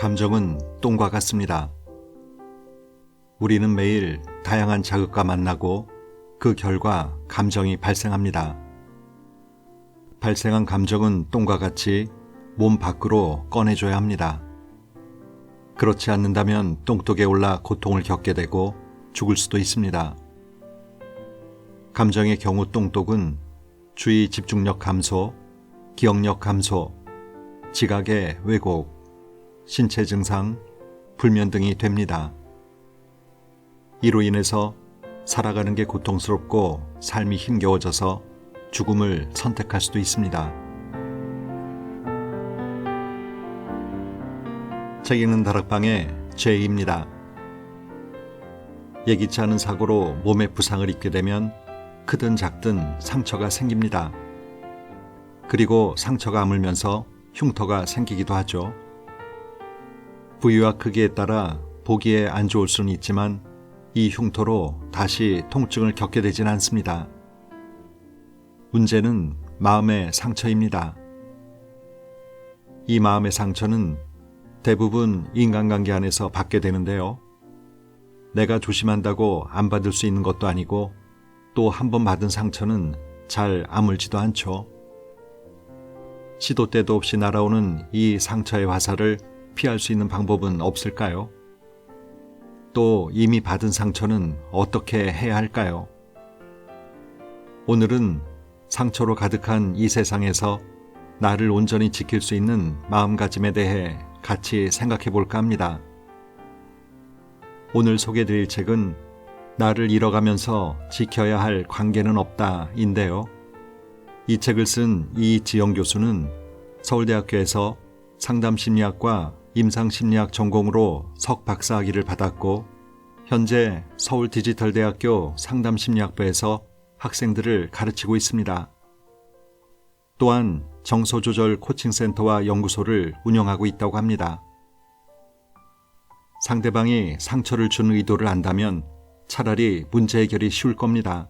감정은 똥과 같습니다. 우리는 매일 다양한 자극과 만나고 그 결과 감정이 발생합니다. 발생한 감정은 똥과 같이 몸 밖으로 꺼내줘야 합니다. 그렇지 않는다면 똥독에 올라 고통을 겪게 되고 죽을 수도 있습니다. 감정의 경우 똥독은 주의 집중력 감소, 기억력 감소, 지각의 왜곡, 신체 증상, 불면 등이 됩니다. 이로 인해서 살아가는 게 고통스럽고 삶이 힘겨워져서 죽음을 선택할 수도 있습니다. 책 읽는 다락방의 제이입니다. 예기치 않은 사고로 몸에 부상을 입게 되면 크든 작든 상처가 생깁니다. 그리고 상처가 아물면서 흉터가 생기기도 하죠. 부위와 크기에 따라 보기에 안 좋을 수는 있지만 이 흉터로 다시 통증을 겪게 되진 않습니다. 문제는 마음의 상처입니다. 이 마음의 상처는 대부분 인간관계 안에서 받게 되는데요. 내가 조심한다고 안 받을 수 있는 것도 아니고 또 한 번 받은 상처는 잘 아물지도 않죠. 시도 때도 없이 날아오는 이 상처의 화살을 피할 수 있는 방법은 없을까요? 또 이미 받은 상처는 어떻게 해야 할까요? 오늘은 상처로 가득한 이 세상에서 나를 온전히 지킬 수 있는 마음가짐에 대해 같이 생각해 볼까 합니다. 오늘 소개드릴 책은 나를 잃어가면서 지켜야 할 관계는 없다인데요. 이 책을 쓴 이지영 교수는 서울대학교에서 상담심리학과 임상심리학 전공으로 석박사학위를 받았고 현재 서울디지털대학교 상담심리학부에서 학생들을 가르치고 있습니다. 또한 정서조절 코칭센터와 연구소를 운영하고 있다고 합니다. 상대방이 상처를 준 의도를 안다면 차라리 문제 해결이 쉬울 겁니다.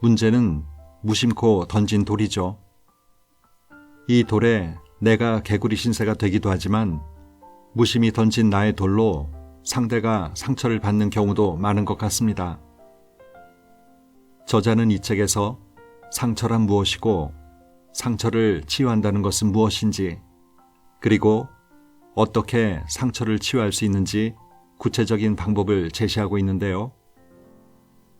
문제는 무심코 던진 돌이죠. 이 돌에 내가 개구리 신세가 되기도 하지만 무심히 던진 나의 돌로 상대가 상처를 받는 경우도 많은 것 같습니다. 저자는 이 책에서 상처란 무엇이고 상처를 치유한다는 것은 무엇인지 그리고 어떻게 상처를 치유할 수 있는지 구체적인 방법을 제시하고 있는데요.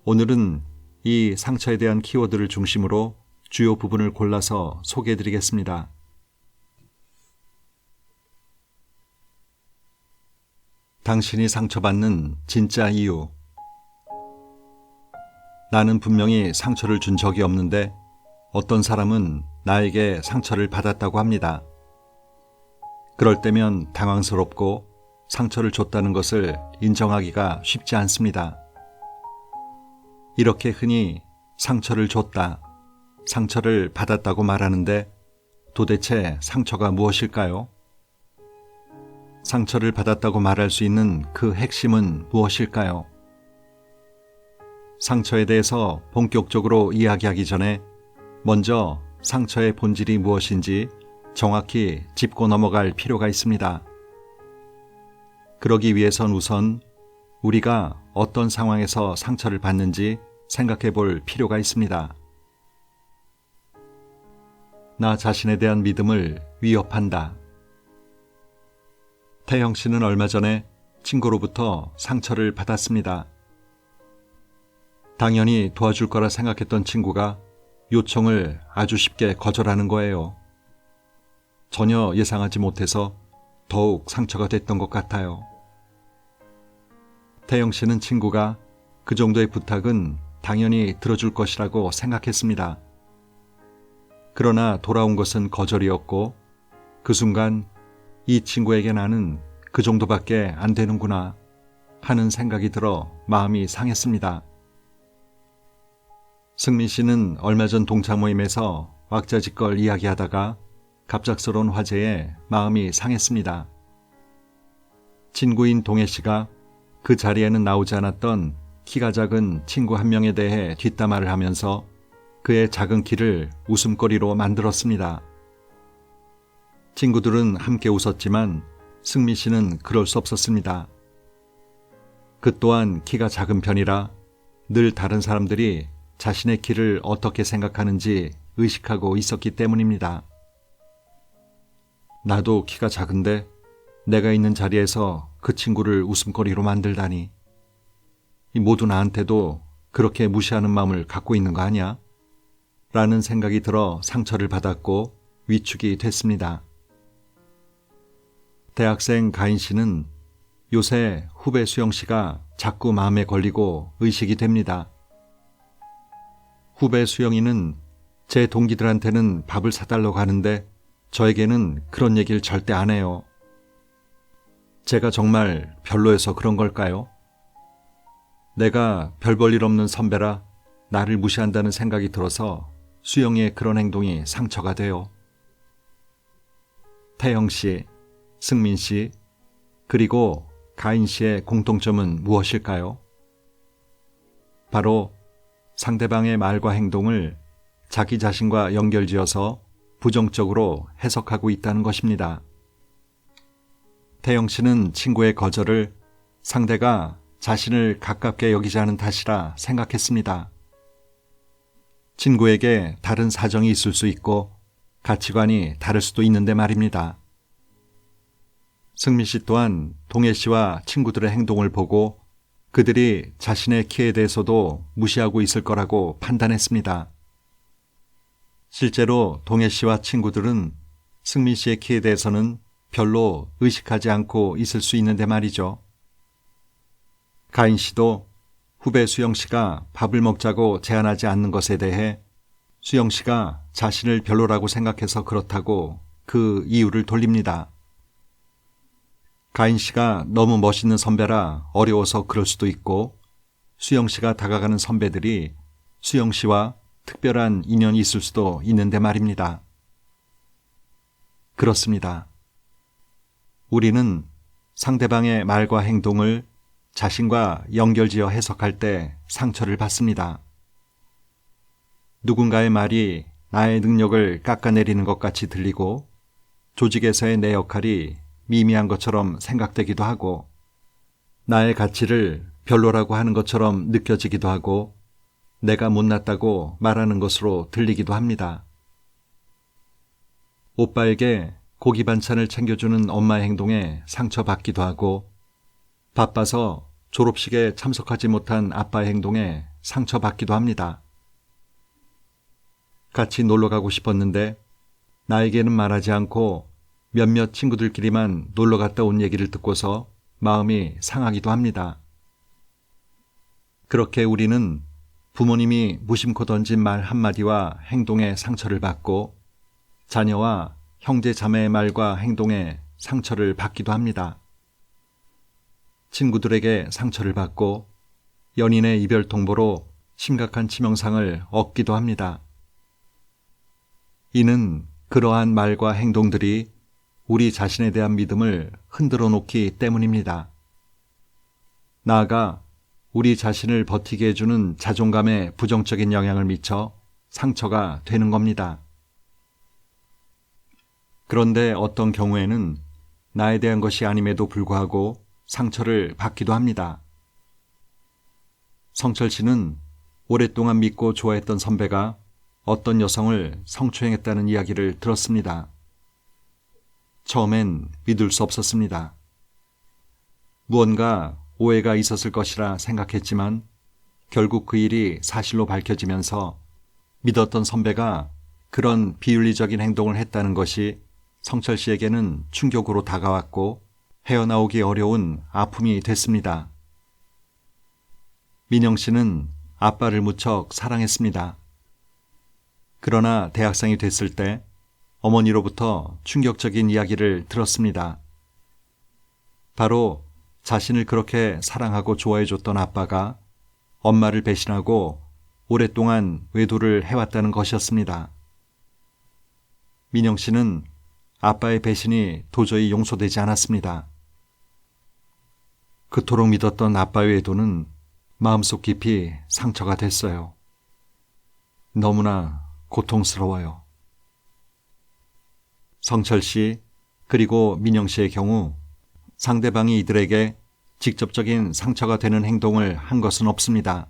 오늘은 이 상처에 대한 키워드를 중심으로 주요 부분을 골라서 소개해드리겠습니다. 당신이 상처받는 진짜 이유. 나는 분명히 상처를 준 적이 없는데 어떤 사람은 나에게 상처를 받았다고 합니다. 그럴 때면 당황스럽고 상처를 줬다는 것을 인정하기가 쉽지 않습니다. 이렇게 흔히 상처를 줬다, 상처를 받았다고 말하는데 도대체 상처가 무엇일까요? 상처를 받았다고 말할 수 있는 그 핵심은 무엇일까요? 상처에 대해서 본격적으로 이야기하기 전에 먼저 상처의 본질이 무엇인지 정확히 짚고 넘어갈 필요가 있습니다. 그러기 위해선 우선 우리가 어떤 상황에서 상처를 받는지 생각해 볼 필요가 있습니다. 나 자신에 대한 믿음을 위협한다. 태영 씨는 얼마 전에 친구로부터 상처를 받았습니다. 당연히 도와줄 거라 생각했던 친구가 요청을 아주 쉽게 거절하는 거예요. 전혀 예상하지 못해서 더욱 상처가 됐던 것 같아요. 태영 씨는 친구가 그 정도의 부탁은 당연히 들어줄 것이라고 생각했습니다. 그러나 돌아온 것은 거절이었고 그 순간 이 친구에게 나는 그 정도밖에 안 되는구나 하는 생각이 들어 마음이 상했습니다. 승민 씨는 얼마 전 동창 모임에서 왁자지껄 이야기하다가 갑작스러운 화제에 마음이 상했습니다. 친구인 동해 씨가 그 자리에는 나오지 않았던 키가 작은 친구 한 명에 대해 뒷담화를 하면서 그의 작은 키를 웃음거리로 만들었습니다. 친구들은 함께 웃었지만 승민 씨는 그럴 수 없었습니다. 그 또한 키가 작은 편이라 늘 다른 사람들이 자신의 키를 어떻게 생각하는지 의식하고 있었기 때문입니다. 나도 키가 작은데 내가 있는 자리에서 그 친구를 웃음거리로 만들다니. 모두 나한테도 그렇게 무시하는 마음을 갖고 있는 거 아니야? 라는 생각이 들어 상처를 받았고 위축이 됐습니다. 대학생 가인 씨는 요새 후배 수영 씨가 자꾸 마음에 걸리고 의식이 됩니다. 후배 수영이는 제 동기들한테는 밥을 사달라고 하는데 저에게는 그런 얘기를 절대 안 해요. 제가 정말 별로여서 그런 걸까요? 내가 별 볼 일 없는 선배라 나를 무시한다는 생각이 들어서 수영이의 그런 행동이 상처가 돼요. 태영 씨, 승민 씨, 그리고 가인 씨의 공통점은 무엇일까요? 바로 상대방의 말과 행동을 자기 자신과 연결지어서 부정적으로 해석하고 있다는 것입니다. 태영 씨는 친구의 거절을 상대가 자신을 가깝게 여기지 않은 탓이라 생각했습니다. 친구에게 다른 사정이 있을 수 있고 가치관이 다를 수도 있는데 말입니다. 승민 씨 또한 동해 씨와 친구들의 행동을 보고 그들이 자신의 키에 대해서도 무시하고 있을 거라고 판단했습니다. 실제로 동해 씨와 친구들은 승민 씨의 키에 대해서는 별로 의식하지 않고 있을 수 있는데 말이죠. 가인 씨도 후배 수영 씨가 밥을 먹자고 제안하지 않는 것에 대해 수영 씨가 자신을 별로라고 생각해서 그렇다고 그 이유를 돌립니다. 가인 씨가 너무 멋있는 선배라 어려워서 그럴 수도 있고 수영 씨가 다가가는 선배들이 수영 씨와 특별한 인연이 있을 수도 있는데 말입니다. 그렇습니다. 우리는 상대방의 말과 행동을 자신과 연결지어 해석할 때 상처를 받습니다. 누군가의 말이 나의 능력을 깎아내리는 것 같이 들리고 조직에서의 내 역할이 미미한 것처럼 생각되기도 하고 나의 가치를 별로라고 하는 것처럼 느껴지기도 하고 내가 못났다고 말하는 것으로 들리기도 합니다. 오빠에게 고기 반찬을 챙겨주는 엄마의 행동에 상처받기도 하고 바빠서 졸업식에 참석하지 못한 아빠의 행동에 상처받기도 합니다. 같이 놀러 가고 싶었는데 나에게는 말하지 않고 몇몇 친구들끼리만 놀러 갔다 온 얘기를 듣고서 마음이 상하기도 합니다. 그렇게 우리는 부모님이 무심코 던진 말 한마디와 행동에 상처를 받고 자녀와 형제 자매의 말과 행동에 상처를 받기도 합니다. 친구들에게 상처를 받고 연인의 이별 통보로 심각한 치명상을 얻기도 합니다. 이는 그러한 말과 행동들이 우리 자신에 대한 믿음을 흔들어 놓기 때문입니다. 나아가 우리 자신을 버티게 해주는 자존감에 부정적인 영향을 미쳐 상처가 되는 겁니다. 그런데 어떤 경우에는 나에 대한 것이 아님에도 불구하고 상처를 받기도 합니다. 성철 씨는 오랫동안 믿고 좋아했던 선배가 어떤 여성을 성추행했다는 이야기를 들었습니다. 처음엔 믿을 수 없었습니다. 무언가 오해가 있었을 것이라 생각했지만 결국 그 일이 사실로 밝혀지면서 믿었던 선배가 그런 비윤리적인 행동을 했다는 것이 성철 씨에게는 충격으로 다가왔고 헤어나오기 어려운 아픔이 됐습니다. 민영 씨는 아빠를 무척 사랑했습니다. 그러나 대학생이 됐을 때 어머니로부터 충격적인 이야기를 들었습니다. 바로 자신을 그렇게 사랑하고 좋아해줬던 아빠가 엄마를 배신하고 오랫동안 외도를 해왔다는 것이었습니다. 민영 씨는 아빠의 배신이 도저히 용서되지 않았습니다. 그토록 믿었던 아빠의 외도는 마음속 깊이 상처가 됐어요. 너무나 고통스러워요. 성철 씨 그리고 민영 씨의 경우 상대방이 이들에게 직접적인 상처가 되는 행동을 한 것은 없습니다.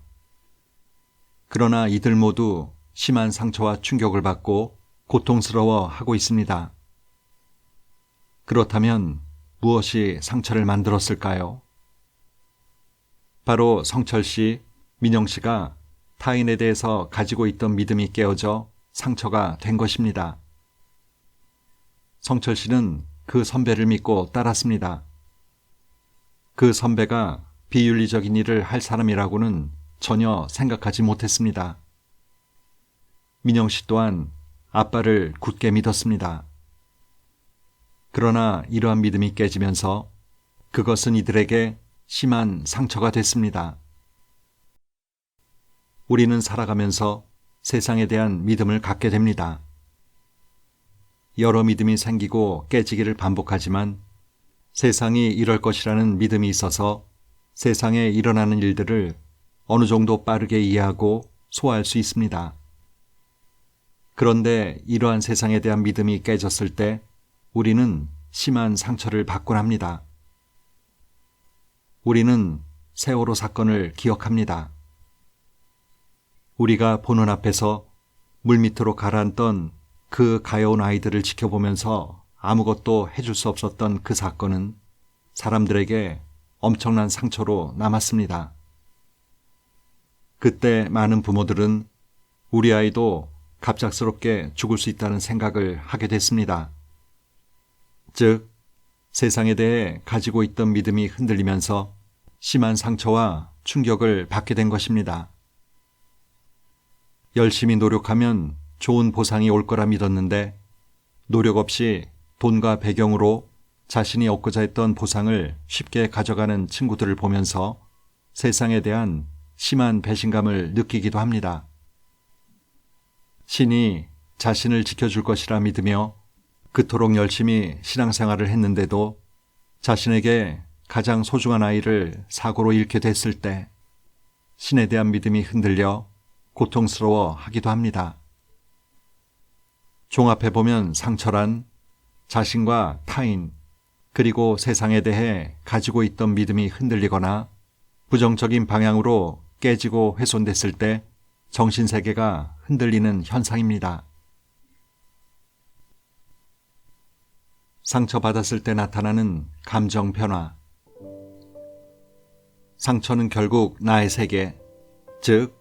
그러나 이들 모두 심한 상처와 충격을 받고 고통스러워하고 있습니다. 그렇다면 무엇이 상처를 만들었을까요? 바로 성철 씨, 민영 씨가 타인에 대해서 가지고 있던 믿음이 깨어져 상처가 된 것입니다. 성철 씨는 그 선배를 믿고 따랐습니다. 그 선배가 비윤리적인 일을 할 사람이라고는 전혀 생각하지 못했습니다. 민영 씨 또한 아빠를 굳게 믿었습니다. 그러나 이러한 믿음이 깨지면서 그것은 이들에게 심한 상처가 됐습니다. 우리는 살아가면서 세상에 대한 믿음을 갖게 됩니다. 여러 믿음이 생기고 깨지기를 반복하지만 세상이 이럴 것이라는 믿음이 있어서 세상에 일어나는 일들을 어느 정도 빠르게 이해하고 소화할 수 있습니다. 그런데 이러한 세상에 대한 믿음이 깨졌을 때 우리는 심한 상처를 받곤 합니다. 우리는 세월호 사건을 기억합니다. 우리가 보는 앞에서 물밑으로 가라앉던 그 가여운 아이들을 지켜보면서 아무것도 해줄 수 없었던 그 사건은 사람들에게 엄청난 상처로 남았습니다. 그때 많은 부모들은 우리 아이도 갑작스럽게 죽을 수 있다는 생각을 하게 됐습니다. 즉, 세상에 대해 가지고 있던 믿음이 흔들리면서 심한 상처와 충격을 받게 된 것입니다. 열심히 노력하면 좋은 보상이 올 거라 믿었는데 노력 없이 돈과 배경으로 자신이 얻고자 했던 보상을 쉽게 가져가는 친구들을 보면서 세상에 대한 심한 배신감을 느끼기도 합니다. 신이 자신을 지켜줄 것이라 믿으며 그토록 열심히 신앙생활을 했는데도 자신에게 가장 소중한 아이를 사고로 잃게 됐을 때 신에 대한 믿음이 흔들려 고통스러워 하기도 합니다. 종합해보면 상처란 자신과 타인, 그리고 세상에 대해 가지고 있던 믿음이 흔들리거나 부정적인 방향으로 깨지고 훼손됐을 때 정신세계가 흔들리는 현상입니다. 상처받았을 때 나타나는 감정 변화. 상처는 결국 나의 세계, 즉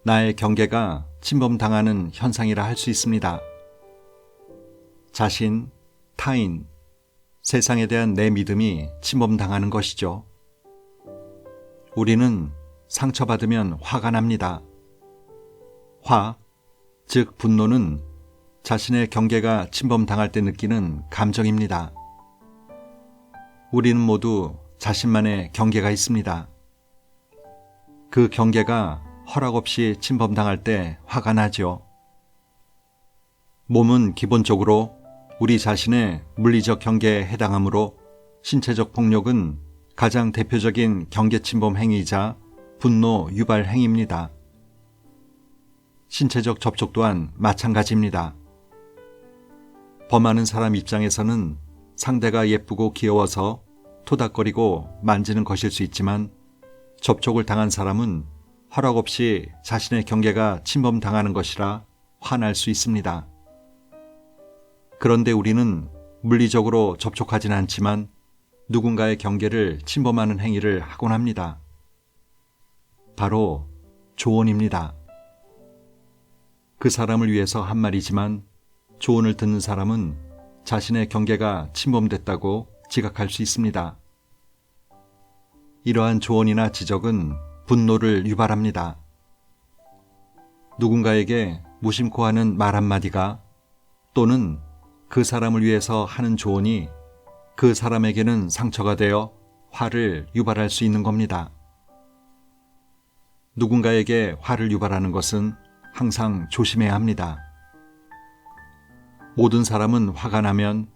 나의 경계가 침범당하는 현상이라 할 수 있습니다. 자신, 타인, 세상에 대한 내 믿음이 침범당하는 것이죠. 우리는 상처받으면 화가 납니다. 화, 즉 분노는 자신의 경계가 침범당할 때 느끼는 감정입니다. 우리는 모두 자신만의 경계가 있습니다. 그 경계가 허락 없이 침범당할 때 화가 나죠. 몸은 기본적으로 우리 자신의 물리적 경계에 해당하므로 신체적 폭력은 가장 대표적인 경계 침범 행위이자 분노 유발 행위입니다. 신체적 접촉 또한 마찬가지입니다. 범하는 사람 입장에서는 상대가 예쁘고 귀여워서 토닥거리고 만지는 것일 수 있지만 접촉을 당한 사람은 허락 없이 자신의 경계가 침범당하는 것이라 화날 수 있습니다. 그런데 우리는 물리적으로 접촉하진 않지만 누군가의 경계를 침범하는 행위를 하곤 합니다. 바로 조언입니다. 그 사람을 위해서 한 말이지만 조언을 듣는 사람은 자신의 경계가 침범됐다고 지각할 수 있습니다. 이러한 조언이나 지적은 분노를 유발합니다. 누군가에게 무심코 하는 말 한마디가 또는 그 사람을 위해서 하는 조언이 그 사람에게는 상처가 되어 화를 유발할 수 있는 겁니다. 누군가에게 화를 유발하는 것은 항상 조심해야 합니다. 모든 사람은 화가 나면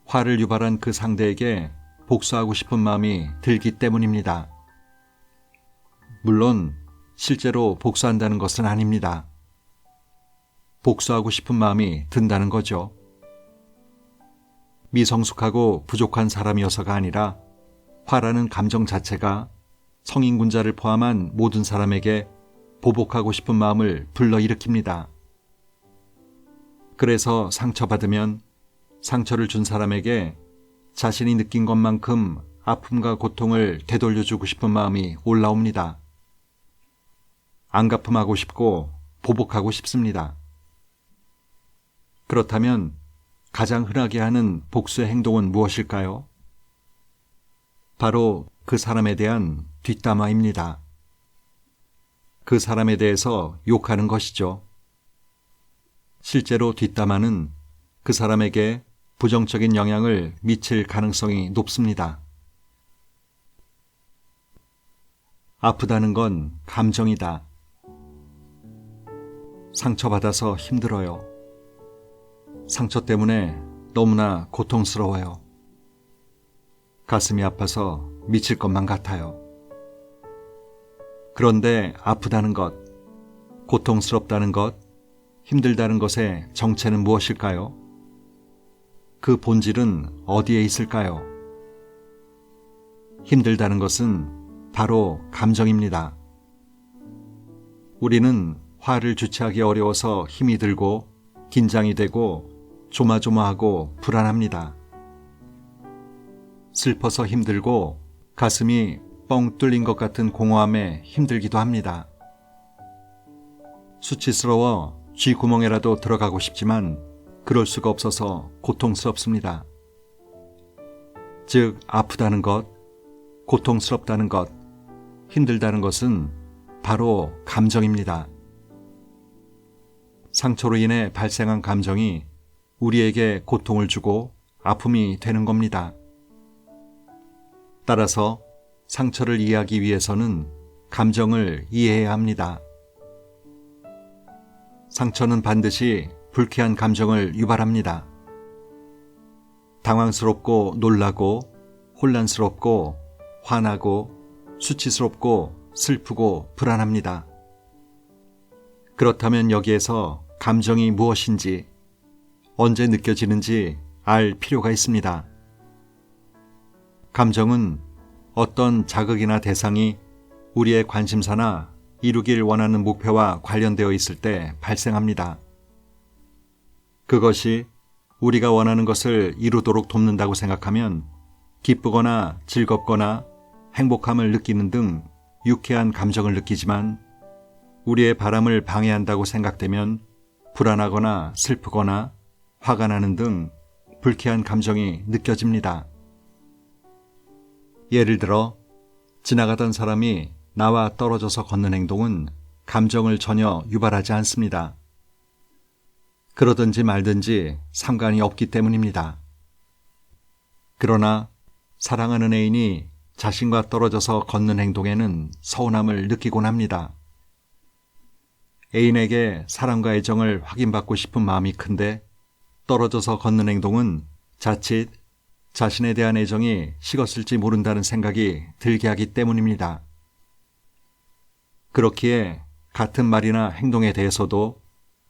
화를 유발한 그 상대에게 복수하고 싶은 마음이 들기 때문입니다. 물론 실제로 복수한다는 것은 아닙니다. 복수하고 싶은 마음이 든다는 거죠. 미성숙하고 부족한 사람이어서가 아니라 화라는 감정 자체가 성인군자를 포함한 모든 사람에게 보복하고 싶은 마음을 불러일으킵니다. 그래서 상처받으면 상처를 준 사람에게 자신이 느낀 것만큼 아픔과 고통을 되돌려주고 싶은 마음이 올라옵니다. 안갚음하고 싶고 보복하고 싶습니다. 그렇다면 가장 흔하게 하는 복수의 행동은 무엇일까요? 바로 그 사람에 대한 뒷담화입니다. 그 사람에 대해서 욕하는 것이죠. 실제로 뒷담화는 그 사람에게 부정적인 영향을 미칠 가능성이 높습니다. 아프다는 건 감정이다. 상처받아서 힘들어요. 상처 때문에 너무나 고통스러워요. 가슴이 아파서 미칠 것만 같아요. 그런데 아프다는 것, 고통스럽다는 것, 힘들다는 것의 정체는 무엇일까요? 그 본질은 어디에 있을까요? 힘들다는 것은 바로 감정입니다. 우리는 화를 주체하기 어려워서 힘이 들고 긴장이 되고 조마조마하고 불안합니다. 슬퍼서 힘들고 가슴이 뻥 뚫린 것 같은 공허함에 힘들기도 합니다. 수치스러워 쥐구멍에라도 들어가고 싶지만 그럴 수가 없어서 고통스럽습니다. 즉, 아프다는 것, 고통스럽다는 것, 힘들다는 것은 바로 감정입니다. 상처로 인해 발생한 감정이 우리에게 고통을 주고 아픔이 되는 겁니다. 따라서 상처를 이해하기 위해서는 감정을 이해해야 합니다. 상처는 반드시 불쾌한 감정을 유발합니다. 당황스럽고 놀라고 혼란스럽고 화나고 수치스럽고 슬프고 불안합니다. 그렇다면 여기에서 감정이 무엇인지, 언제 느껴지는지 알 필요가 있습니다. 감정은 어떤 자극이나 대상이 우리의 관심사나 이루길 원하는 목표와 관련되어 있을 때 발생합니다. 그것이 우리가 원하는 것을 이루도록 돕는다고 생각하면 기쁘거나 즐겁거나 행복함을 느끼는 등 유쾌한 감정을 느끼지만, 우리의 바람을 방해한다고 생각되면 불안하거나 슬프거나 화가 나는 등 불쾌한 감정이 느껴집니다. 예를 들어 지나가던 사람이 나와 떨어져서 걷는 행동은 감정을 전혀 유발하지 않습니다. 그러든지 말든지 상관이 없기 때문입니다. 그러나 사랑하는 애인이 자신과 떨어져서 걷는 행동에는 서운함을 느끼곤 합니다. 애인에게 사랑과 애정을 확인받고 싶은 마음이 큰데 떨어져서 걷는 행동은 자칫 자신에 대한 애정이 식었을지 모른다는 생각이 들게 하기 때문입니다. 그렇기에 같은 말이나 행동에 대해서도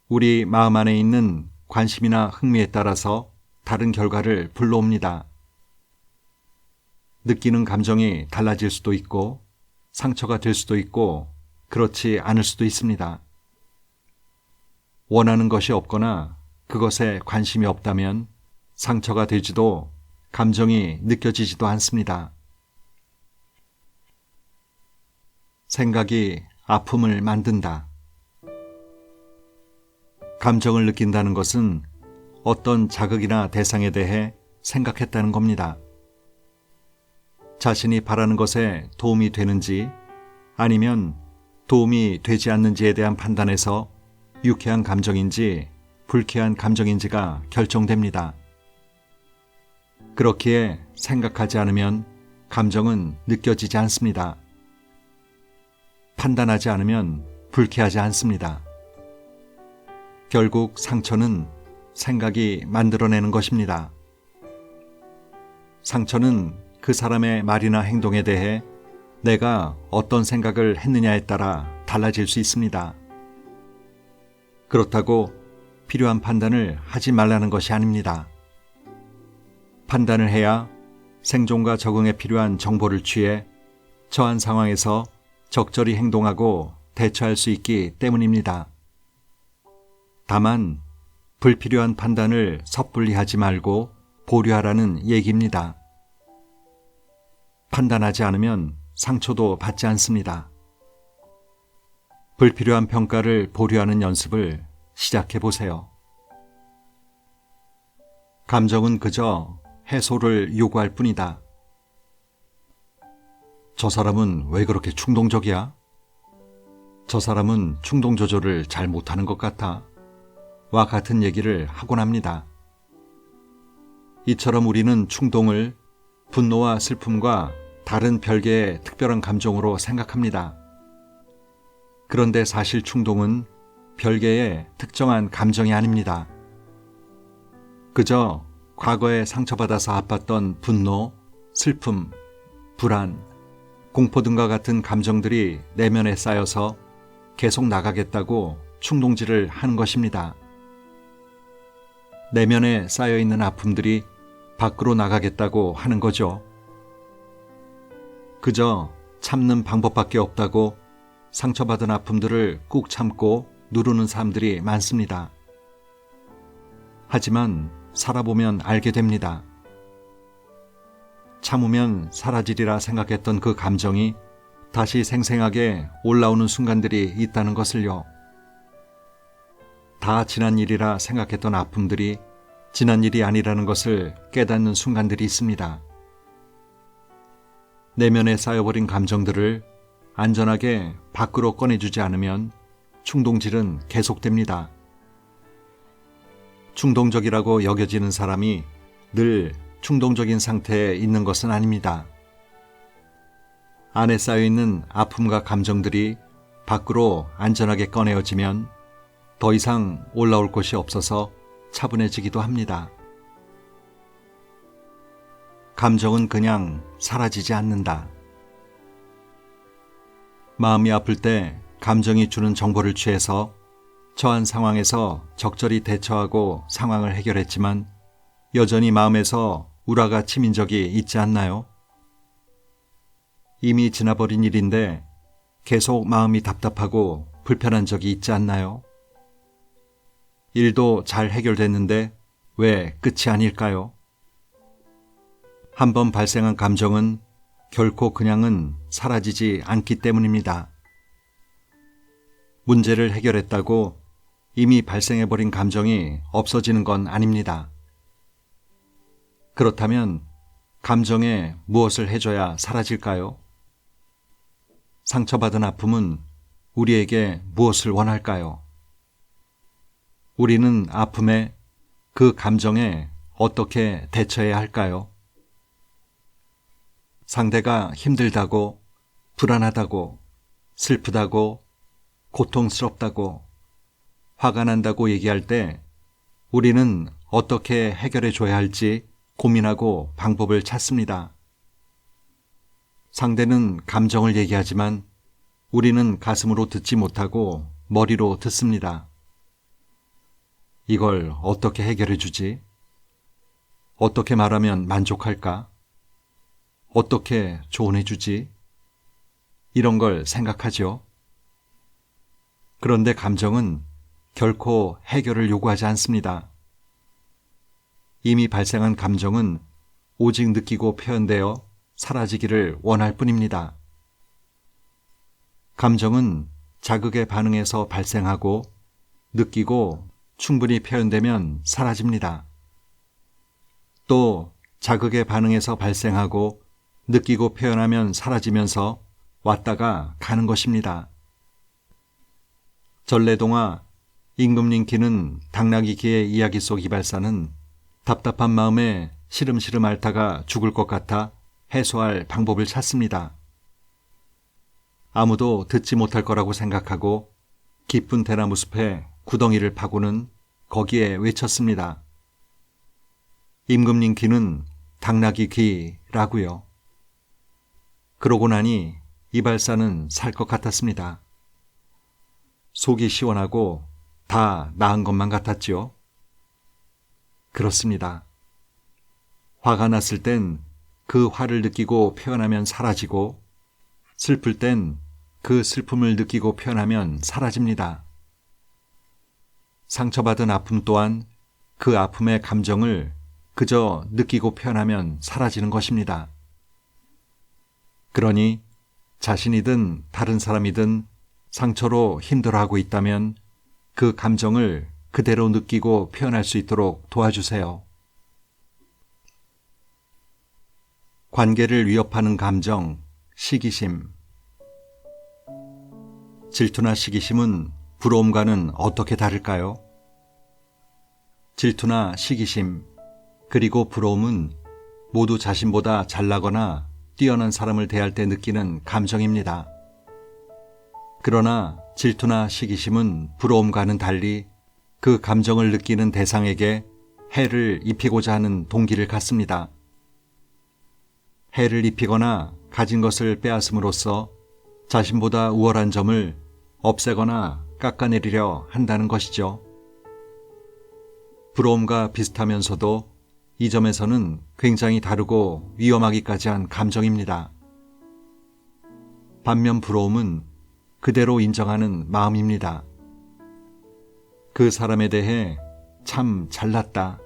우리 마음 안에 있는 관심이나 흥미에 따라서 다른 결과를 불러옵니다. 느끼는 감정이 달라질 수도 있고 상처가 될 수도 있고 그렇지 않을 수도 있습니다. 원하는 것이 없거나 그것에 관심이 없다면 상처가 되지도 감정이 느껴지지도 않습니다. 생각이 아픔을 만든다. 감정을 느낀다는 것은 어떤 자극이나 대상에 대해 생각했다는 겁니다. 자신이 바라는 것에 도움이 되는지 아니면 도움이 되지 않는지에 대한 판단에서 유쾌한 감정인지 불쾌한 감정인지가 결정됩니다. 그렇기에 생각하지 않으면 감정은 느껴지지 않습니다. 판단하지 않으면 불쾌하지 않습니다. 결국 상처는 생각이 만들어내는 것입니다. 상처는 그 사람의 말이나 행동에 대해 내가 어떤 생각을 했느냐에 따라 달라질 수 있습니다. 그렇다고 필요한 판단을 하지 말라는 것이 아닙니다. 판단을 해야 생존과 적응에 필요한 정보를 취해 처한 상황에서 적절히 행동하고 대처할 수 있기 때문입니다. 다만 불필요한 판단을 섣불리 하지 말고 보류하라는 얘기입니다. 판단하지 않으면 상처도 받지 않습니다. 불필요한 평가를 보류하는 연습을 시작해 보세요. 감정은 그저 해소를 요구할 뿐이다. 저 사람은 왜 그렇게 충동적이야? 저 사람은 충동 조절을 잘 못하는 것 같아. 와 같은 얘기를 하곤 합니다. 이처럼 우리는 충동을 분노와 슬픔과 다른 별개의 특별한 감정으로 생각합니다. 그런데 사실 충동은 별개의 특정한 감정이 아닙니다. 그저 과거에 상처받아서 아팠던 분노, 슬픔, 불안, 공포 등과 같은 감정들이 내면에 쌓여서 계속 나가겠다고 충동질을 하는 것입니다. 내면에 쌓여있는 아픔들이 밖으로 나가겠다고 하는 거죠. 그저 참는 방법밖에 없다고 상처받은 아픔들을 꾹 참고 누르는 사람들이 많습니다. 하지만 살아보면 알게 됩니다. 참으면 사라지리라 생각했던 그 감정이 다시 생생하게 올라오는 순간들이 있다는 것을요. 다 지난 일이라 생각했던 아픔들이 지난 일이 아니라는 것을 깨닫는 순간들이 있습니다. 내면에 쌓여버린 감정들을 안전하게 밖으로 꺼내주지 않으면 충동질은 계속됩니다. 충동적이라고 여겨지는 사람이 늘 충동적인 상태에 있는 것은 아닙니다. 안에 쌓여있는 아픔과 감정들이 밖으로 안전하게 꺼내어지면 더 이상 올라올 곳이 없어서 차분해지기도 합니다. 감정은 그냥 사라지지 않는다. 마음이 아플 때 감정이 주는 정보를 취해서 처한 상황에서 적절히 대처하고 상황을 해결했지만 여전히 마음에서 우라가 치민 적이 있지 않나요? 이미 지나버린 일인데 계속 마음이 답답하고 불편한 적이 있지 않나요? 일도 잘 해결됐는데 왜 끝이 아닐까요? 한번 발생한 감정은 결코 그냥은 사라지지 않기 때문입니다. 문제를 해결했다고 이미 발생해버린 감정이 없어지는 건 아닙니다. 그렇다면 감정에 무엇을 해줘야 사라질까요? 상처받은 아픔은 우리에게 무엇을 원할까요? 우리는 아픔에, 그 감정에 어떻게 대처해야 할까요? 상대가 힘들다고, 불안하다고, 슬프다고, 고통스럽다고, 화가 난다고 얘기할 때 우리는 어떻게 해결해 줘야 할지 고민하고 방법을 찾습니다. 상대는 감정을 얘기하지만 우리는 가슴으로 듣지 못하고 머리로 듣습니다. 이걸 어떻게 해결해 주지? 어떻게 말하면 만족할까? 어떻게 조언해 주지? 이런 걸 생각하죠. 그런데 감정은 결코 해결을 요구하지 않습니다. 이미 발생한 감정은 오직 느끼고 표현되어 사라지기를 원할 뿐입니다. 감정은 자극에 반응해서 발생하고 느끼고 충분히 표현되면 사라집니다. 또 자극에 반응해서 발생하고 느끼고 표현하면 사라지면서 왔다가 가는 것입니다. 전래동화 임금님 기는 당나귀 기의 이야기 속 이발사는 답답한 마음에 시름시름 앓다가 죽을 것 같아 해소할 방법을 찾습니다. 아무도 듣지 못할 거라고 생각하고 깊은 대나무 숲에 구덩이를 파고는 거기에 외쳤습니다. 임금님 귀는 당나귀 귀라고요. 그러고 나니 이발사는 살 것 같았습니다. 속이 시원하고 다 나은 것만 같았지요. 그렇습니다. 화가 났을 땐 그 화를 느끼고 표현하면 사라지고 슬플 땐 그 슬픔을 느끼고 표현하면 사라집니다. 상처받은 아픔 또한 그 아픔의 감정을 그저 느끼고 표현하면 사라지는 것입니다. 그러니 자신이든 다른 사람이든 상처로 힘들어하고 있다면 그 감정을 그대로 느끼고 표현할 수 있도록 도와주세요. 관계를 위협하는 감정, 시기심. 질투나 시기심은 부러움과는 어떻게 다를까요? 질투나 시기심, 그리고 부러움은 모두 자신보다 잘나거나 뛰어난 사람을 대할 때 느끼는 감정입니다. 그러나 질투나 시기심은 부러움과는 달리 그 감정을 느끼는 대상에게 해를 입히고자 하는 동기를 갖습니다. 해를 입히거나 가진 것을 빼앗음으로써 자신보다 우월한 점을 없애거나 깎아내리려 한다는 것이죠. 부러움과 비슷하면서도 이 점에서는 굉장히 다르고 위험하기까지 한 감정입니다. 반면 부러움은 그대로 인정하는 마음입니다. 그 사람에 대해 참 잘났다,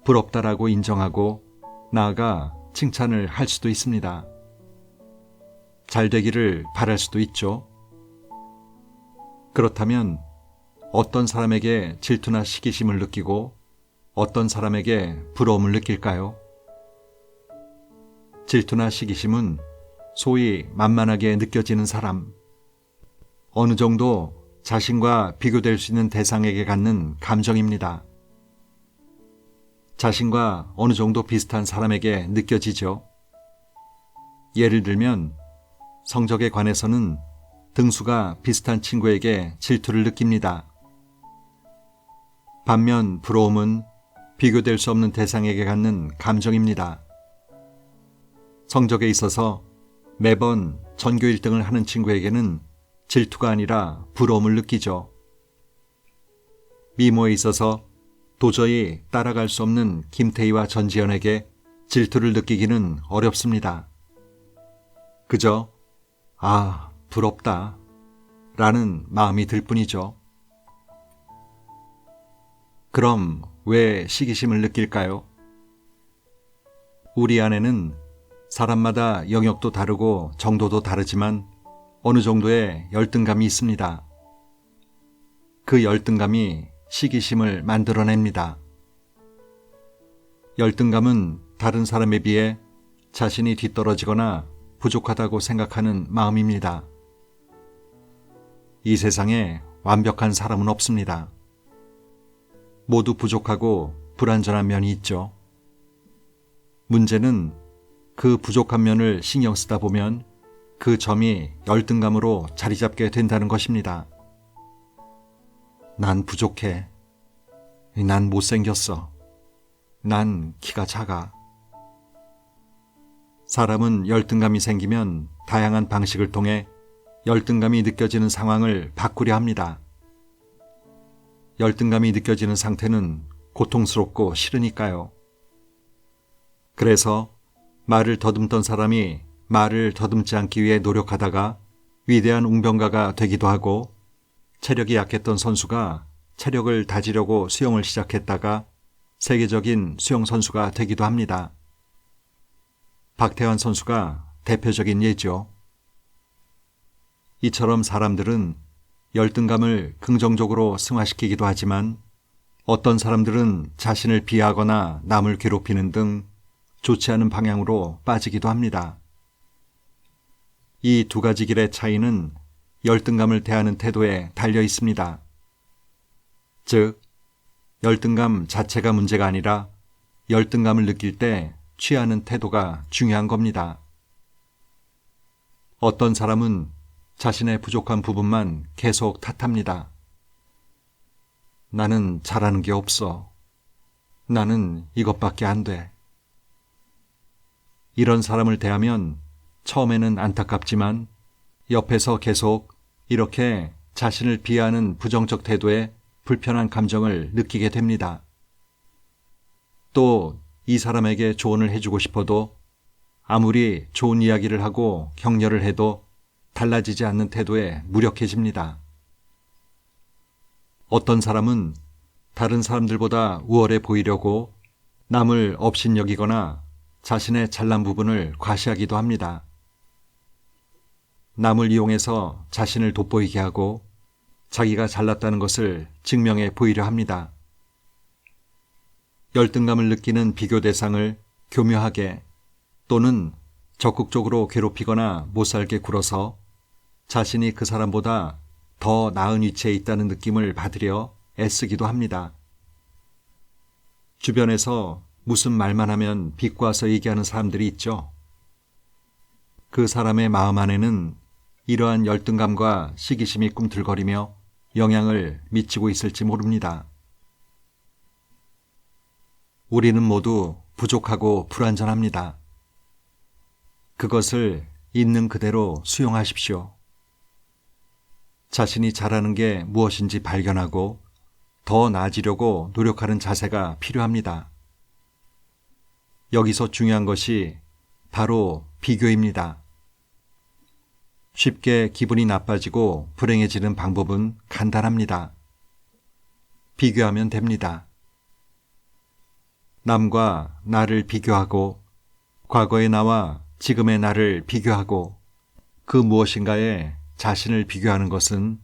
부럽다라고 인정하고 나아가 칭찬을 할 수도 있습니다. 잘 되기를 바랄 수도 있죠. 그렇다면 어떤 사람에게 질투나 시기심을 느끼고 어떤 사람에게 부러움을 느낄까요? 질투나 시기심은 소위 만만하게 느껴지는 사람, 어느 정도 자신과 비교될 수 있는 대상에게 갖는 감정입니다. 자신과 어느 정도 비슷한 사람에게 느껴지죠. 예를 들면 성적에 관해서는 등수가 비슷한 친구에게 질투를 느낍니다. 반면 부러움은 비교될 수 없는 대상에게 갖는 감정입니다. 성적에 있어서 매번 전교 1등을 하는 친구에게는 질투가 아니라 부러움을 느끼죠. 미모에 있어서 도저히 따라갈 수 없는 김태희와 전지현에게 질투를 느끼기는 어렵습니다. 그저 아, 부럽다 라는 마음이 들 뿐이죠. 그럼 왜 시기심을 느낄까요? 우리 안에는 사람마다 영역도 다르고 정도도 다르지만 어느 정도의 열등감이 있습니다. 그 열등감이 시기심을 만들어냅니다. 열등감은 다른 사람에 비해 자신이 뒤떨어지거나 부족하다고 생각하는 마음입니다. 이 세상에 완벽한 사람은 없습니다. 모두 부족하고 불완전한 면이 있죠. 문제는 그 부족한 면을 신경 쓰다 보면 그 점이 열등감으로 자리 잡게 된다는 것입니다. 난 부족해. 난 못생겼어. 난 키가 작아. 사람은 열등감이 생기면 다양한 방식을 통해 열등감이 느껴지는 상황을 바꾸려 합니다. 열등감이 느껴지는 상태는 고통스럽고 싫으니까요. 그래서 말을 더듬던 사람이 말을 더듬지 않기 위해 노력하다가 위대한 웅변가가 되기도 하고, 체력이 약했던 선수가 체력을 다지려고 수영을 시작했다가 세계적인 수영 선수가 되기도 합니다. 박태환 선수가 대표적인 예죠. 이처럼 사람들은 열등감을 긍정적으로 승화시키기도 하지만 어떤 사람들은 자신을 비하하거나 남을 괴롭히는 등 좋지 않은 방향으로 빠지기도 합니다. 이 두 가지 길의 차이는 열등감을 대하는 태도에 달려 있습니다. 즉, 열등감 자체가 문제가 아니라 열등감을 느낄 때 취하는 태도가 중요한 겁니다. 어떤 사람은 자신의 부족한 부분만 계속 탓합니다. 나는 잘하는 게 없어. 나는 이것밖에 안 돼. 이런 사람을 대하면 처음에는 안타깝지만 옆에서 계속 이렇게 자신을 비하하는 부정적 태도에 불편한 감정을 느끼게 됩니다. 또 이 사람에게 조언을 해주고 싶어도 아무리 좋은 이야기를 하고 격려를 해도 달라지지 않는 태도에 무력해집니다. 어떤 사람은 다른 사람들보다 우월해 보이려고 남을 업신여기거나 자신의 잘난 부분을 과시하기도 합니다. 남을 이용해서 자신을 돋보이게 하고 자기가 잘났다는 것을 증명해 보이려 합니다. 열등감을 느끼는 비교 대상을 교묘하게 또는 적극적으로 괴롭히거나 못살게 굴어서 자신이 그 사람보다 더 나은 위치에 있다는 느낌을 받으려 애쓰기도 합니다. 주변에서 무슨 말만 하면 비꼬아서 얘기하는 사람들이 있죠. 그 사람의 마음 안에는 이러한 열등감과 시기심이 꿈틀거리며 영향을 미치고 있을지 모릅니다. 우리는 모두 부족하고 불완전합니다. 그것을 있는 그대로 수용하십시오. 자신이 잘하는 게 무엇인지 발견하고 더 나아지려고 노력하는 자세가 필요합니다. 여기서 중요한 것이 바로 비교입니다. 쉽게 기분이 나빠지고 불행해지는 방법은 간단합니다. 비교하면 됩니다. 남과 나를 비교하고 과거의 나와 지금의 나를 비교하고 그 무엇인가에 자신을 비교하는 것은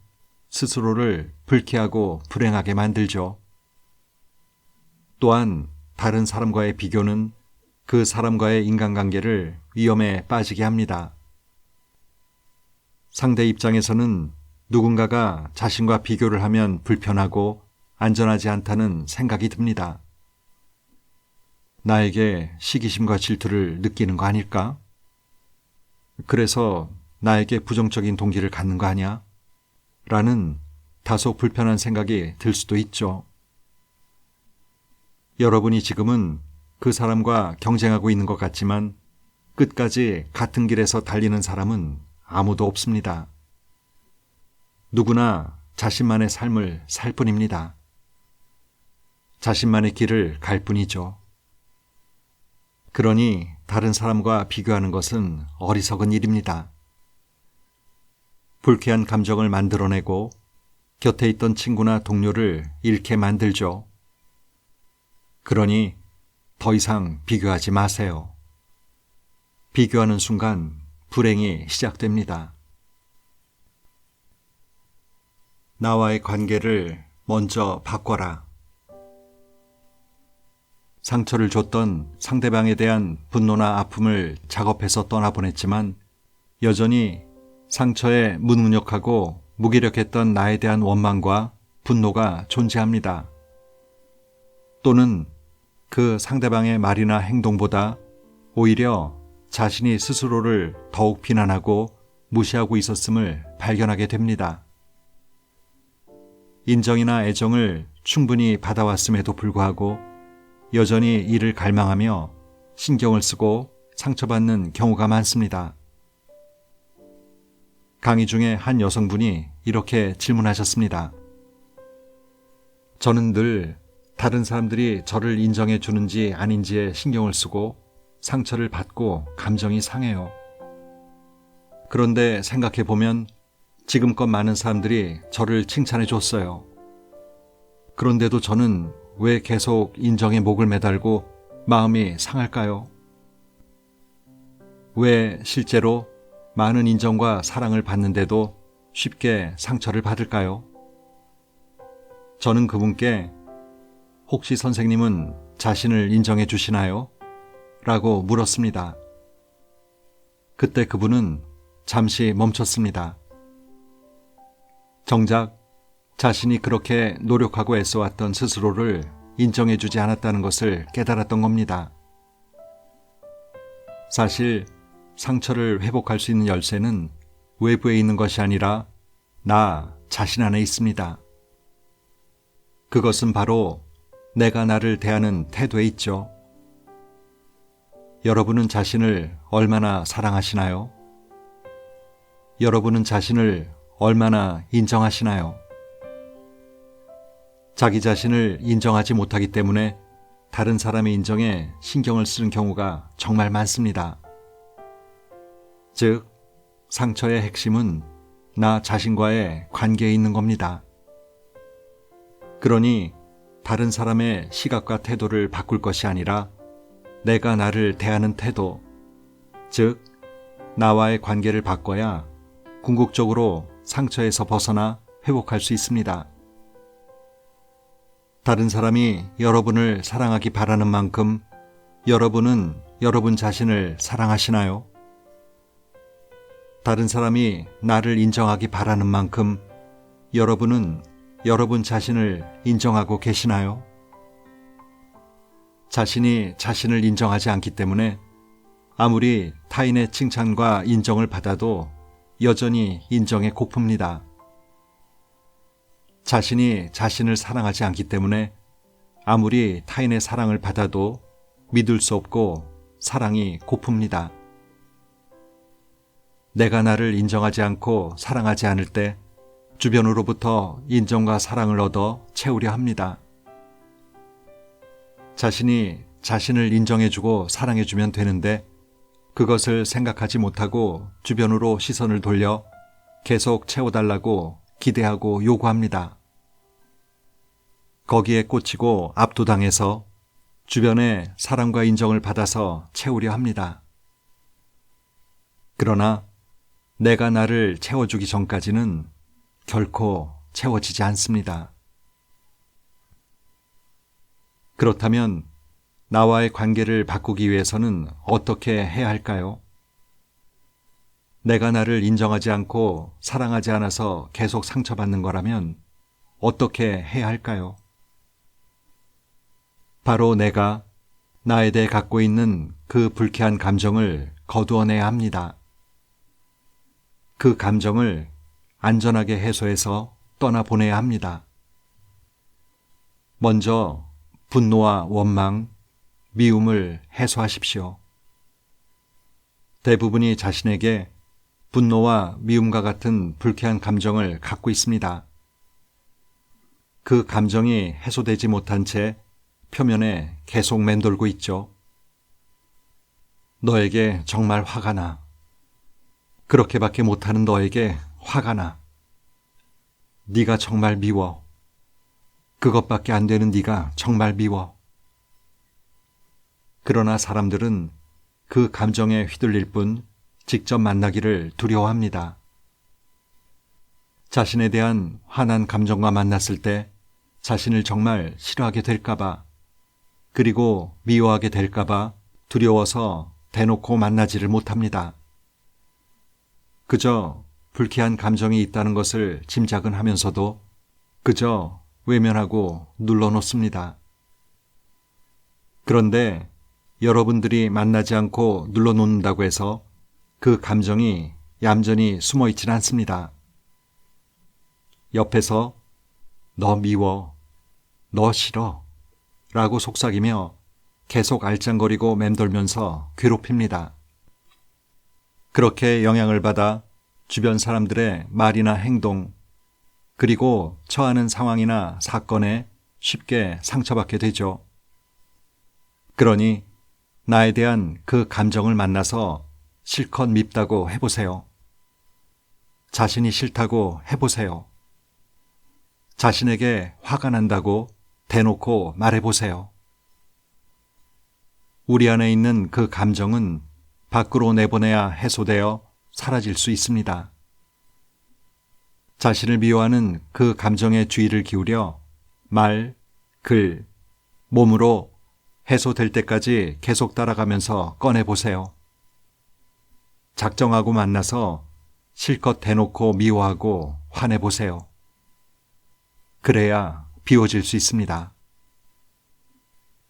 스스로를 불쾌하고 불행하게 만들죠. 또한 다른 사람과의 비교는 그 사람과의 인간관계를 위험에 빠지게 합니다. 상대 입장에서는 누군가가 자신과 비교를 하면 불편하고 안전하지 않다는 생각이 듭니다. 나에게 시기심과 질투를 느끼는 거 아닐까? 그래서 나에게 부정적인 동기를 갖는 거 아니야? 라는 다소 불편한 생각이 들 수도 있죠. 여러분이 지금은 그 사람과 경쟁하고 있는 것 같지만 끝까지 같은 길에서 달리는 사람은 아무도 없습니다. 누구나 자신만의 삶을 살 뿐입니다. 자신만의 길을 갈 뿐이죠. 그러니 다른 사람과 비교하는 것은 어리석은 일입니다. 불쾌한 감정을 만들어내고 곁에 있던 친구나 동료를 잃게 만들죠. 그러니 더 이상 비교하지 마세요. 비교하는 순간 불행이 시작됩니다. 나와의 관계를 먼저 바꿔라. 상처를 줬던 상대방에 대한 분노나 아픔을 작업해서 떠나보냈지만 여전히 상처에 무능력하고 무기력했던 나에 대한 원망과 분노가 존재합니다. 또는 그 상대방의 말이나 행동보다 오히려 자신이 스스로를 더욱 비난하고 무시하고 있었음을 발견하게 됩니다. 인정이나 애정을 충분히 받아왔음에도 불구하고 여전히 이를 갈망하며 신경을 쓰고 상처받는 경우가 많습니다. 강의 중에 한 여성분이 이렇게 질문하셨습니다. 저는 늘 다른 사람들이 저를 인정해 주는지 아닌지에 신경을 쓰고 상처를 받고 감정이 상해요. 그런데 생각해 보면 지금껏 많은 사람들이 저를 칭찬해 줬어요. 그런데도 저는 왜 계속 인정에 목을 매달고 마음이 상할까요? 왜 실제로 많은 인정과 사랑을 받는데도 쉽게 상처를 받을까요? 저는 그분께 혹시 선생님은 자신을 인정해 주시나요? 라고 물었습니다. 그때 그분은 잠시 멈췄습니다. 정작 자신이 그렇게 노력하고 애써왔던 스스로를 인정해 주지 않았다는 것을 깨달았던 겁니다. 사실 상처를 회복할 수 있는 열쇠는 외부에 있는 것이 아니라 나 자신 안에 있습니다. 그것은 바로 내가 나를 대하는 태도에 있죠. 여러분은 자신을 얼마나 사랑하시나요? 여러분은 자신을 얼마나 인정하시나요? 자기 자신을 인정하지 못하기 때문에 다른 사람의 인정에 신경을 쓰는 경우가 정말 많습니다. 즉, 상처의 핵심은 나 자신과의 관계에 있는 겁니다. 그러니 다른 사람의 시각과 태도를 바꿀 것이 아니라 내가 나를 대하는 태도, 즉, 나와의 관계를 바꿔야 궁극적으로 상처에서 벗어나 회복할 수 있습니다. 다른 사람이 여러분을 사랑하기 바라는 만큼 여러분은 여러분 자신을 사랑하시나요? 다른 사람이 나를 인정하기 바라는 만큼 여러분은 여러분 자신을 인정하고 계시나요? 자신이 자신을 인정하지 않기 때문에 아무리 타인의 칭찬과 인정을 받아도 여전히 인정에 고픕니다. 자신이 자신을 사랑하지 않기 때문에 아무리 타인의 사랑을 받아도 믿을 수 없고 사랑이 고픕니다. 내가 나를 인정하지 않고 사랑하지 않을 때 주변으로부터 인정과 사랑을 얻어 채우려 합니다. 자신이 자신을 인정해주고 사랑해주면 되는데 그것을 생각하지 못하고 주변으로 시선을 돌려 계속 채워달라고 기대하고 요구합니다. 거기에 꽂히고 압도당해서 주변의 사랑과 인정을 받아서 채우려 합니다. 그러나 내가 나를 채워주기 전까지는 결코 채워지지 않습니다. 그렇다면 나와의 관계를 바꾸기 위해서는 어떻게 해야 할까요? 내가 나를 인정하지 않고 사랑하지 않아서 계속 상처받는 거라면 어떻게 해야 할까요? 바로 내가 나에 대해 갖고 있는 그 불쾌한 감정을 거두어내야 합니다. 그 감정을 안전하게 해소해서 떠나보내야 합니다. 먼저 분노와 원망, 미움을 해소하십시오. 대부분이 자신에게 분노와 미움과 같은 불쾌한 감정을 갖고 있습니다. 그 감정이 해소되지 못한 채 표면에 계속 맴돌고 있죠. 너에게 정말 화가 나. 그렇게밖에 못하는 너에게 화가 나. 네가 정말 미워. 그것밖에 안 되는 네가 정말 미워. 그러나 사람들은 그 감정에 휘둘릴 뿐 직접 만나기를 두려워합니다. 자신에 대한 화난 감정과 만났을 때 자신을 정말 싫어하게 될까봐, 그리고 미워하게 될까봐 두려워서 대놓고 만나지를 못합니다. 그저 불쾌한 감정이 있다는 것을 짐작은 하면서도 그저 외면하고 눌러놓습니다. 그런데 여러분들이 만나지 않고 눌러놓는다고 해서 그 감정이 얌전히 숨어있진 않습니다. 옆에서 너 미워, 너 싫어 라고 속삭이며 계속 알짱거리고 맴돌면서 괴롭힙니다. 그렇게 영향을 받아 주변 사람들의 말이나 행동, 그리고 처하는 상황이나 사건에 쉽게 상처받게 되죠. 그러니 나에 대한 그 감정을 만나서 실컷 밉다고 해보세요. 자신이 싫다고 해보세요. 자신에게 화가 난다고 대놓고 말해보세요. 우리 안에 있는 그 감정은 밖으로 내보내야 해소되어 사라질 수 있습니다. 자신을 미워하는 그 감정에 주의를 기울여 말, 글, 몸으로 해소될 때까지 계속 따라가면서 꺼내보세요. 작정하고 만나서 실컷 대놓고 미워하고 화내보세요. 그래야 비워질 수 있습니다.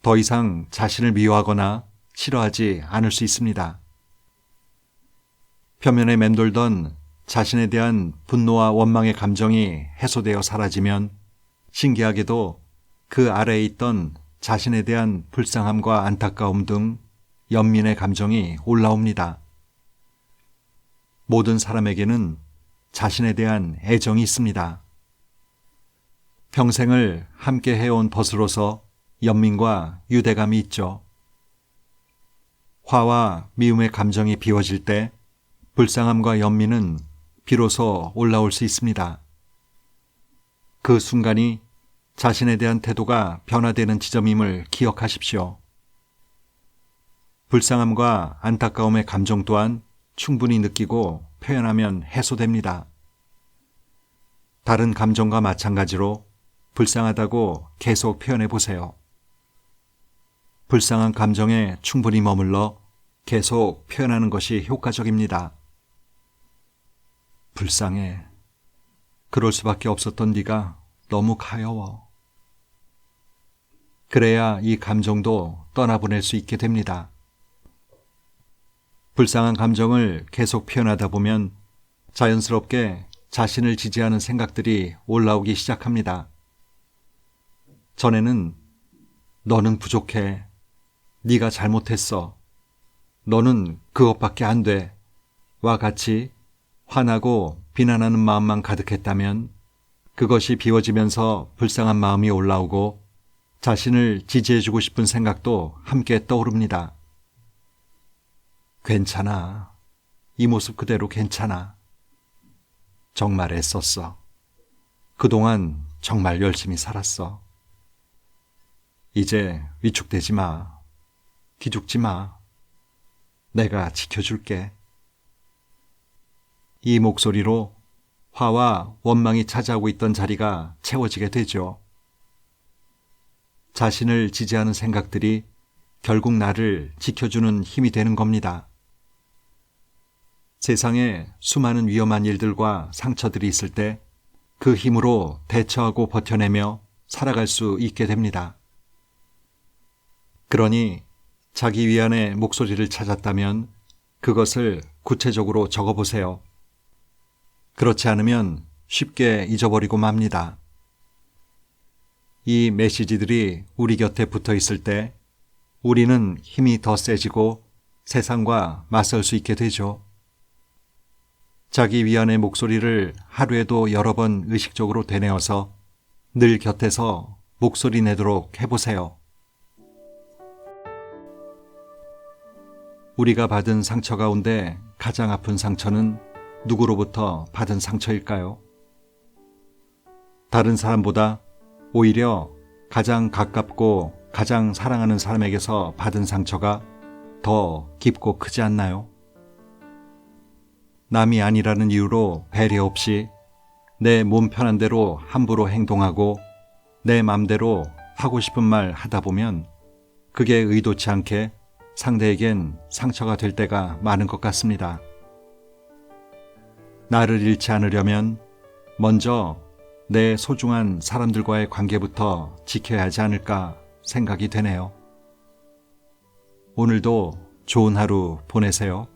더 이상 자신을 미워하거나 싫어하지 않을 수 있습니다. 표면에 맴돌던 자신에 대한 분노와 원망의 감정이 해소되어 사라지면 신기하게도 그 아래에 있던 자신에 대한 불쌍함과 안타까움 등 연민의 감정이 올라옵니다. 모든 사람에게는 자신에 대한 애정이 있습니다. 평생을 함께 해온 벗으로서 연민과 유대감이 있죠. 화와 미움의 감정이 비워질 때 불쌍함과 연민은 비로소 올라올 수 있습니다. 그 순간이 자신에 대한 태도가 변화되는 지점임을 기억하십시오. 불쌍함과 안타까움의 감정 또한 충분히 느끼고 표현하면 해소됩니다. 다른 감정과 마찬가지로 불쌍하다고 계속 표현해 보세요. 불쌍한 감정에 충분히 머물러 계속 표현하는 것이 효과적입니다. 불쌍해. 그럴 수밖에 없었던 네가 너무 가여워. 그래야 이 감정도 떠나보낼 수 있게 됩니다. 불쌍한 감정을 계속 표현하다 보면 자연스럽게 자신을 지지하는 생각들이 올라오기 시작합니다. 전에는 너는 부족해. 네가 잘못했어. 너는 그것밖에 안 돼. 와 같이 화나고 비난하는 마음만 가득했다면 그것이 비워지면서 불쌍한 마음이 올라오고 자신을 지지해주고 싶은 생각도 함께 떠오릅니다. 괜찮아. 이 모습 그대로 괜찮아. 정말 애썼어. 그동안 정말 열심히 살았어. 이제 위축되지 마. 기죽지 마. 내가 지켜줄게. 이 목소리로 화와 원망이 차지하고 있던 자리가 채워지게 되죠. 자신을 지지하는 생각들이 결국 나를 지켜주는 힘이 되는 겁니다. 세상에 수많은 위험한 일들과 상처들이 있을 때 그 힘으로 대처하고 버텨내며 살아갈 수 있게 됩니다. 그러니 자기 위안의 목소리를 찾았다면 그것을 구체적으로 적어보세요. 그렇지 않으면 쉽게 잊어버리고 맙니다. 이 메시지들이 우리 곁에 붙어 있을 때 우리는 힘이 더 세지고 세상과 맞설 수 있게 되죠. 자기 위안의 목소리를 하루에도 여러 번 의식적으로 되뇌어서 늘 곁에서 목소리 내도록 해보세요. 우리가 받은 상처 가운데 가장 아픈 상처는 누구로부터 받은 상처일까요? 다른 사람보다 오히려 가장 가깝고 가장 사랑하는 사람에게서 받은 상처가 더 깊고 크지 않나요? 남이 아니라는 이유로 배려 없이 내 몸 편한 대로 함부로 행동하고 내 맘대로 하고 싶은 말 하다 보면 그게 의도치 않게 상대에겐 상처가 될 때가 많은 것 같습니다. 나를 잃지 않으려면 먼저 내 소중한 사람들과의 관계부터 지켜야 하지 않을까 생각이 되네요. 오늘도 좋은 하루 보내세요.